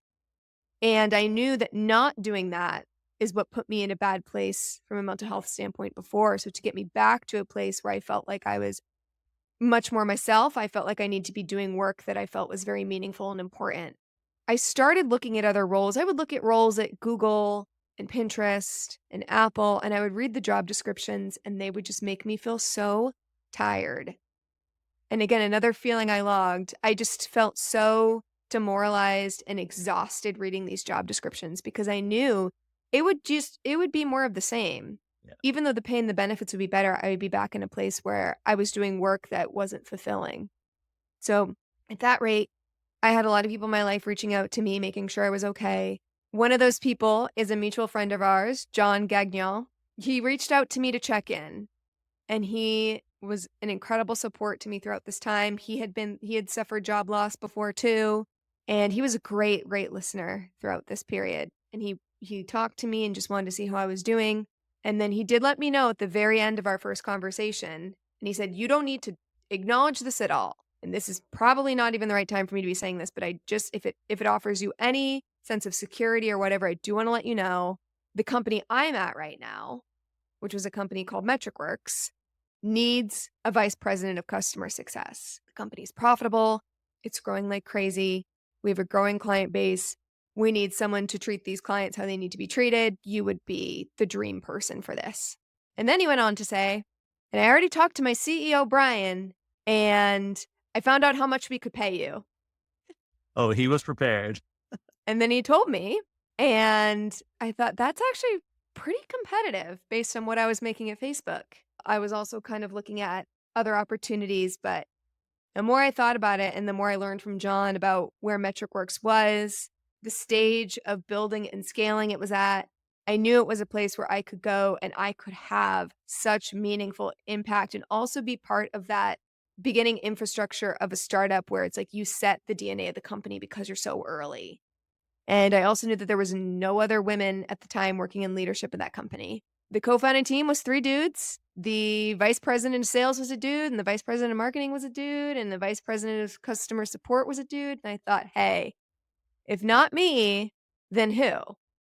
S1: And I knew that not doing that is what put me in a bad place from a mental health standpoint before. So to get me back to a place where I felt like I was much more myself, I felt like I need to be doing work that I felt was very meaningful and important. I started looking at other roles. I would look at roles at Google and Pinterest and Apple, and I would read the job descriptions, and they would just make me feel so tired. And again, another feeling I logged, I just felt so demoralized and exhausted reading these job descriptions because I knew it would be more of the same.
S2: Yeah.
S1: Even though the pay and the benefits would be better, I would be back in a place where I was doing work that wasn't fulfilling. So, at that rate, I had a lot of people in my life reaching out to me, making sure I was okay. One of those people is a mutual friend of ours, John Gagnon. He reached out to me to check in. And he was an incredible support to me throughout this time. He had suffered job loss before too, and he was a great, great listener throughout this period. And he talked to me and just wanted to see how I was doing. And then he did let me know at the very end of our first conversation, and he said, "You don't need to acknowledge this at all. And this is probably not even the right time for me to be saying this, but I just if it offers you any sense of security or whatever, I do want to let you know the company I'm at right now, which was a company called MetricWorks, needs a vice president of customer success. The company's profitable, it's growing like crazy. We have a growing client base. We need someone to treat these clients how they need to be treated. You would be the dream person for this." And then he went on to say, "And I already talked to my CEO, Brian, and I found out how much we could pay you."
S2: Oh, he was prepared.
S1: And then he told me, and I thought that's actually pretty competitive based on what I was making at Facebook. I was also kind of looking at other opportunities, but the more I thought about it and the more I learned from John about where MetricWorks was, the stage of building and scaling it was at, I knew it was a place where I could go and I could have such meaningful impact and also be part of that beginning infrastructure of a startup where it's like you set the DNA of the company because you're so early. And I also knew that there was no other women at the time working in leadership in that company. The co-founding team was 3 dudes. The vice president of sales was a dude, and the vice president of marketing was a dude, and the vice president of customer support was a dude, and I thought, "Hey, if not me, then who?"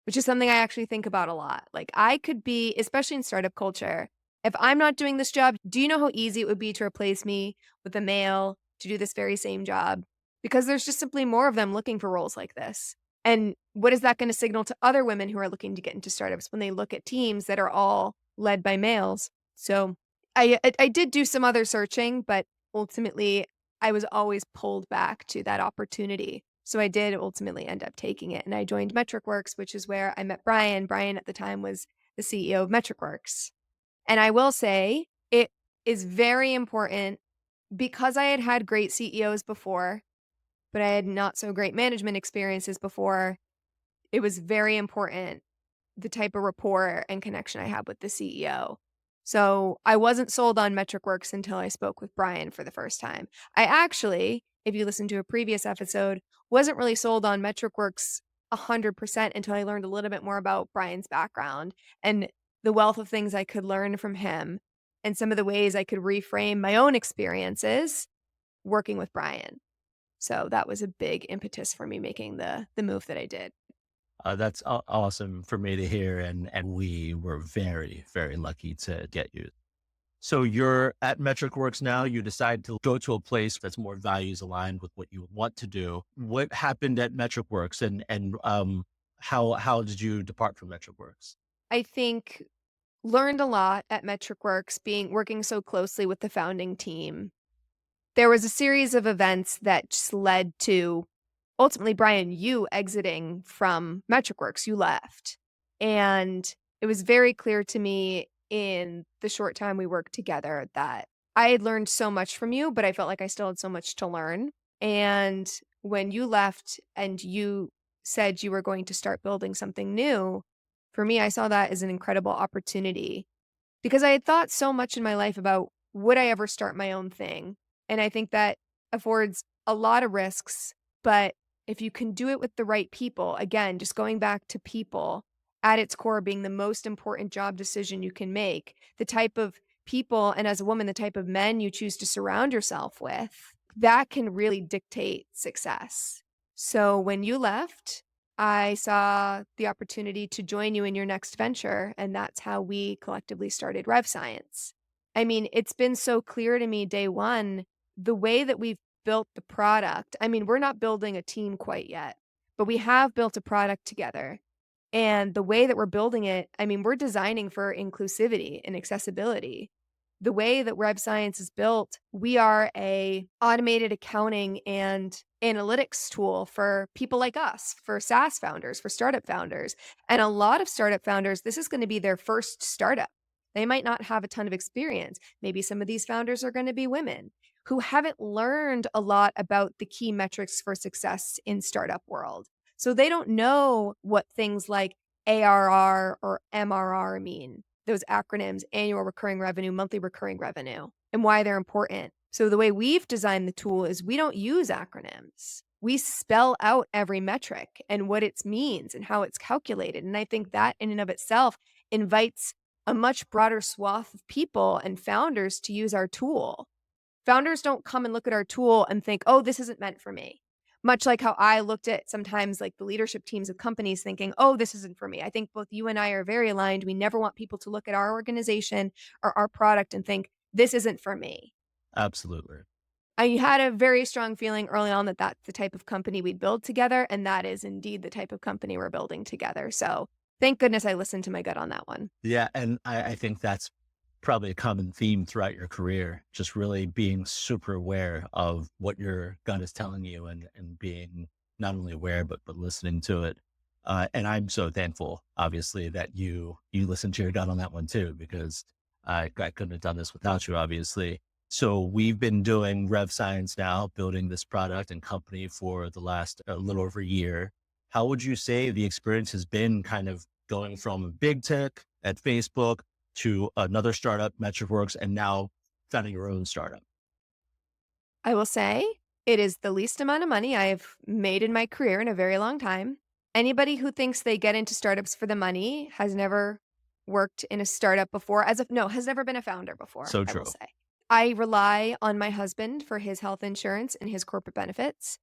S1: Which is something I actually think about a lot. Like, I could be especially in startup culture, if I'm not doing this job, do you know how easy it would be to replace me with a male to do this very same job? Because there's just simply more of them looking for roles like this. And what is that gonna signal to other women who are looking to get into startups when they look at teams that are all led by males? So, I did do some other searching, but ultimately, I was always pulled back to that opportunity. So I did ultimately end up taking it, and I joined MetricWorks, which is where I met Brian. Brian at the time was the CEO of MetricWorks. And I will say it is very important because I had had great CEOs before, but I had not so great management experiences before. It was very important the type of rapport and connection I had with the CEO. So I wasn't sold on MetricWorks until I spoke with Brian for the first time. I actually, if you listen to a previous episode, wasn't really sold on MetricWorks 100% until I learned a little bit more about Brian's background and the wealth of things I could learn from him and some of the ways I could reframe my own experiences working with Brian. So that was a big impetus for me making the move that I did.
S2: That's awesome for me to hear, and we were very, very lucky to get you. So you're at MetricWorks now. You decide to go to a place that's more values aligned with what you want to do. What happened at MetricWorks, and how did you depart from MetricWorks?
S1: I think learned a lot at MetricWorks being working so closely with the founding team. There was a series of events that just led to ultimately, Brian, you exiting from MetricWorks, you left. And it was very clear to me in the short time we worked together that I had learned so much from you, but I felt like I still had so much to learn. And when you left and you said you were going to start building something new, for me, I saw that as an incredible opportunity because I had thought so much in my life about would I ever start my own thing? And I think that affords a lot of risks, but if you can do it with the right people, again, just going back to people at its core being the most important job decision you can make, the type of people and as a woman, the type of men you choose to surround yourself with, that can really dictate success. So when you left, I saw the opportunity to join you in your next venture, and that's how we collectively started Rev Science. I mean, it's been so clear to me day one, the way that we've built the product. I mean, we're not building a team quite yet, but we have built a product together. And the way that we're building it, I mean, we're designing for inclusivity and accessibility. The way that Rev Science is built, we are a automated accounting and analytics tool for people like us, for SaaS founders, for startup founders. And a lot of startup founders, this is going to be their first startup. They might not have a ton of experience. Maybe some of these founders are going to be women who haven't learned a lot about the key metrics for success in startup world. So they don't know what things like ARR or MRR mean, those acronyms, annual recurring revenue, monthly recurring revenue, and why they're important. So the way we've designed the tool is we don't use acronyms. We spell out every metric and what it means and how it's calculated. And I think that in and of itself invites a much broader swath of people and founders to use our tool. Founders don't come and look at our tool and think, "Oh, this isn't meant for me." Much like how I looked at sometimes like the leadership teams of companies thinking, "Oh, this isn't for me." I think both you and I are very aligned. We never want people to look at our organization or our product and think, "This isn't for me."
S2: Absolutely.
S1: I had a very strong feeling early on that that's the type of company we'd build together, and that is indeed the type of company we're building together. So, thank goodness I listened to my gut on that one.
S2: Yeah, and I think that's probably a common theme throughout your career, just really being super aware of what your gut is telling you and being not only aware, but listening to it. And I'm so thankful, obviously, that you listened to your gut on that one too, because I couldn't have done this without you, obviously. So we've been doing Rev Science now, building this product and company for the last a little over a year. How would you say the experience has been kind of going from big tech at Facebook to another startup, MetricWorks, and now founding your own startup?
S1: I will say it is the least amount of money I have made in my career in a very long time. Anybody who thinks they get into startups for the money has never worked in a startup before has never been a founder before,
S2: So
S1: I will
S2: true.
S1: say. I rely on my husband for his health insurance and his corporate benefits.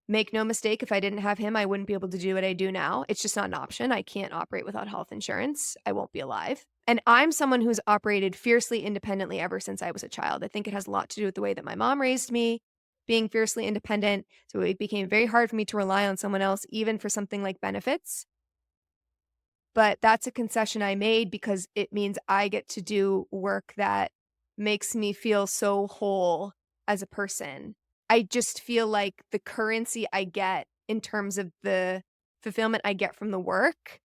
S1: Make no mistake, if I didn't have him, I wouldn't be able to do what I do now. It's just not an option. I can't operate without health insurance. I won't be alive. And I'm someone who's operated fiercely independently ever since I was a child. I think it has a lot to do with the way that my mom raised me, being fiercely independent. So it became very hard for me to rely on someone else, even for something like benefits. But that's a concession I made because it means I get to do work that makes me feel so whole as a person. I just feel like the currency I get in terms of the fulfillment I get from the work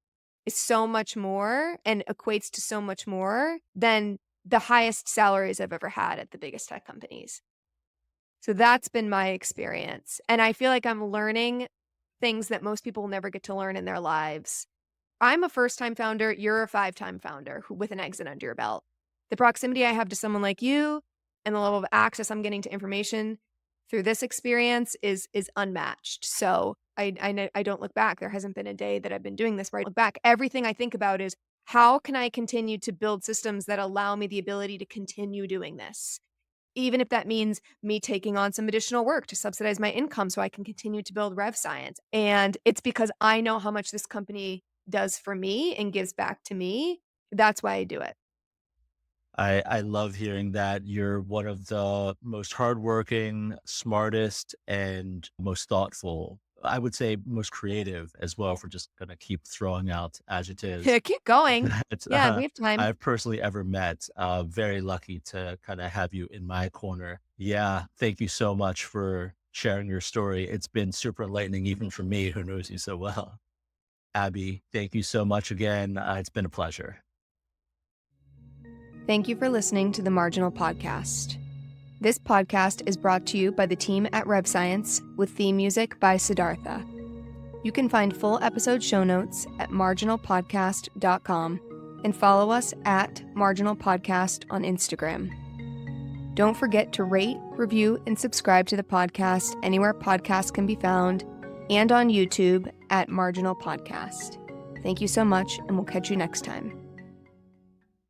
S1: is so much more and equates to so much more than the highest salaries I've ever had at the biggest tech companies. So that's been my experience. And I feel like I'm learning things that most people will never get to learn in their lives. I'm a first time founder, you're a five-time founder with an exit under your belt. The proximity I have to someone like you and the level of access I'm getting to information through this experience is unmatched. So I know I don't look back. There hasn't been a day that I've been doing this where I look back. Everything I think about is how can I continue to build systems that allow me the ability to continue doing this? Even if that means me taking on some additional work to subsidize my income so I can continue to build Rev Science. And it's because I know how much this company does for me and gives back to me. That's why I do it.
S2: I love hearing that you're one of the most hardworking, smartest, and most thoughtful. I would say most creative as well, for just gonna keep throwing out adjectives
S1: Keep going.
S2: that
S1: Yeah, we have time.
S2: I've personally ever met. Very lucky to kind of have you in my corner. Yeah, thank you so much for sharing your story. It's been super enlightening, even for me who knows you so well. Abby, thank you so much again. It's been a pleasure.
S1: Thank you for listening to the Marginal Podcast. This podcast is brought to you by the team at Rev Science with theme music by Siddhartha. You can find full episode show notes at marginalpodcast.com and follow us at Marginal Podcast on Instagram. Don't forget to rate, review, and subscribe to the podcast anywhere podcasts can be found and on YouTube at Marginal Podcast. Thank you so much, and we'll catch you next time.